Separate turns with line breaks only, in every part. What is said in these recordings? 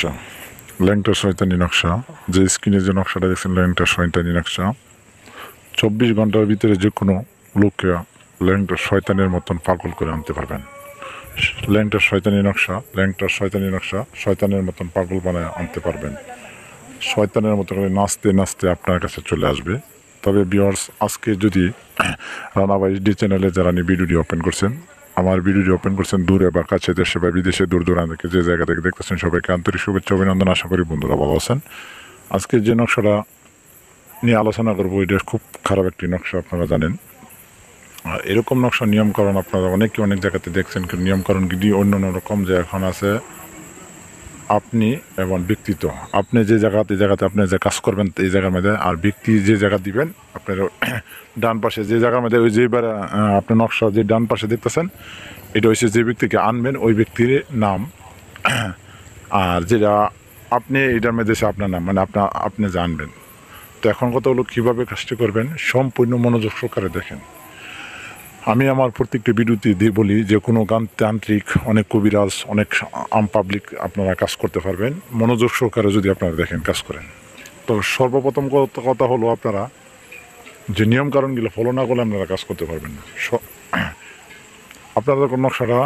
নকশা, ল্যাংটা শয়তানি নকশা। যে স্ক্রিনে যে নকশাটা দেখছেন ল্যাংটা শয়তানি নকশা, 24 ঘন্টার ভিতরে যে কোনো লোককে ল্যাংটা শয়তানের মতন পাগল করে আনতে পারবেন। ল্যাংটা শয়তানি নকশা, ল্যাংটা শয়তানি নকশা, শয়তানের মতন পাগল বানায় আনতে পারবেন। শয়তানের মতো করে নাচতে নাচতে আপনার কাছে চলে আসবে। তবে ভিউয়ার্স, আজকে যদি রানা ভাই ডি চ্যানেলে যারা ভিডিওটি ওপেন করছেন, আমার ভিডিওটি ওপেন করছেন দূরে বা কাছে, দেশে বা বিদেশে, দূর দূরান্তে যে জায়গা থেকে দেখতেছেন, সবাইকে আন্তরিক শুভেচ্ছা অভিনন্দন। আশা করি বন্ধুরা ভালো আছেন। আজকে যে নকশাটা নিয়ে আলোচনা করবো, এটা খুব খারাপ একটি নকশা, আপনারা জানেন। এরকম নকশা নিয়মকরণ আপনারা অনেক জায়গাতে দেখছেন, কিন্তু নিয়মকরণ কি অন্য রকম যে এখন আছে। আপনি এবং ব্যক্তিত্ব, আপনি যে জায়গাতে আপনি যে কাজ করবেন এই জায়গার মধ্যে, আর ব্যক্তি যে জায়গা দিবেন আপনার ডান পাশে যে জায়গার মধ্যে, ওই যেবার আপনার নকশা যে ডান পাশে দেখতেছেন, এটা হচ্ছে যে ব্যক্তিকে আনবেন ওই ব্যক্তির নাম, আর যেটা আপনি এটার মধ্যে আপনার নাম, মানে আপনি জানবেন। তো এখন কথা হলো কীভাবে কাজটি করবেন, সম্পূর্ণ মনোযোগ সহকারে দেখেন। আমি আমার প্রত্যেকটি ভিডিওতে দিয়ে বলি যে কোনো তান্ত্রিক, অনেক কবিরাজ, অনেক আম পাবলিক আপনারা কাজ করতে পারবেন মনোযোগ সহকারে যদি আপনারা দেখেন, কাজ করেন। তো সর্বপ্রথম কথা হলো, আপনারা যে নিয়মকানুনগুলো ফলো না করলে আপনারা কাজ করতে পারবেন না। আপনারা যখন নকশাটা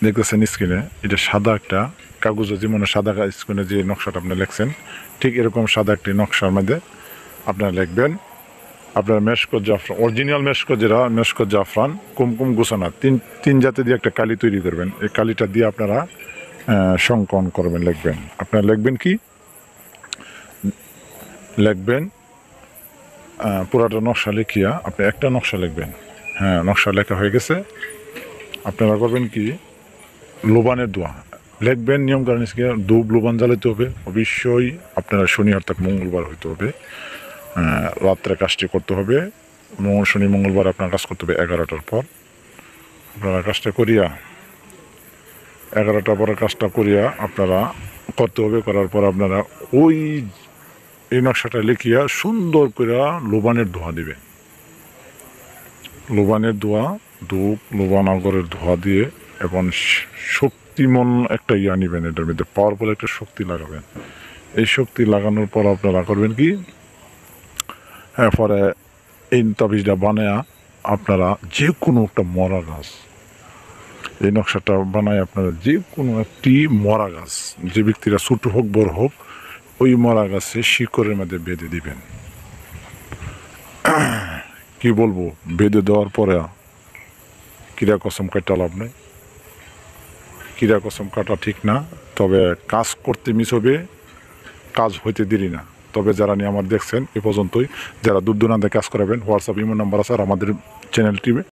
দেখতেছেন স্ক্রিনে, এটা সাদা একটা কাগজে, যেমন সাদা স্ক্রিনে যে নকশাটা আপনি লিখছেন, ঠিক এরকম সাদা একটি নকশার মধ্যে আপনারা লিখবেন আপনার মেশকত জাফরান, অরিজিনাল মেশকত জাফরান, কুমকুম গোছানা, তিন জাতি দিয়ে একটা কালি তৈরি করবেন। এই কালিটা দিয়ে আপনারা সংকলন করবেন, লিখবেন। আপনারা লিখবেন কি, লিখবেন পুরাটা নকশা লিখিয়া আপনি একটা নকশা লিখবেন। হ্যাঁ, নকশা লেখা হয়ে গেছে। আপনারা করবেন কি, লোবানের দোয়া লিখবেন। নিয়মকানুন ধূপ লোবান জ্বালাতে হবে অবশ্যই। আপনারা শনি অর্থাৎ মঙ্গলবার হইতে হবে, রাত্রে কাজটি করতে হবে। শনি মঙ্গলবার আপনার কাজ করতে হবে 11টার পর। আপনারা কাজটা করিয়া 11টার পরে কাজটা করিয়া আপনারা করতে হবে। করার পর আপনারা ওই এই নকশাটা লিখিয়া সুন্দর করে লোবানের ধোঁয়া দিবেন। লোবানের ধোঁয়া, ধূপ লোবান আগরের ধোঁয়া দিয়ে, এবং শক্তিমন একটা ইয়া নিবেন, এটার মধ্যে পাওয়ারফুল একটা শক্তি লাগাবেন। এই শক্তি লাগানোর পর আপনারা করবেন কি, হ্যাঁ, পরে এই তাবিজটা বানায়া আপনারা যে কোনো একটা মরা গাছ, এই নকশাটা বানায় আপনারা যে কোনো একটি মরা গাছ, যে ব্যক্তিরা ছোটো হোক বড় হোক, ওই মরা গাছে শিকড়ের মধ্যে বেঁধে দিবেন। কি বলবো, বেঁধে দেওয়ার পরে কিরা কসম কাটা লাভ নেই, কিরা কসম কাটা ঠিক না। তবে কাজ করতে মিস হবে, কাজ হইতে দেরি না। তবে যারা নিয়ে আমার দেখছেন এ পর্যন্তই, যারা দূর দূরান্তে কাজ করাবেন, হোয়াটসঅ্যাপ ইমো নাম্বার আছে, আর আমাদের চ্যানেলটি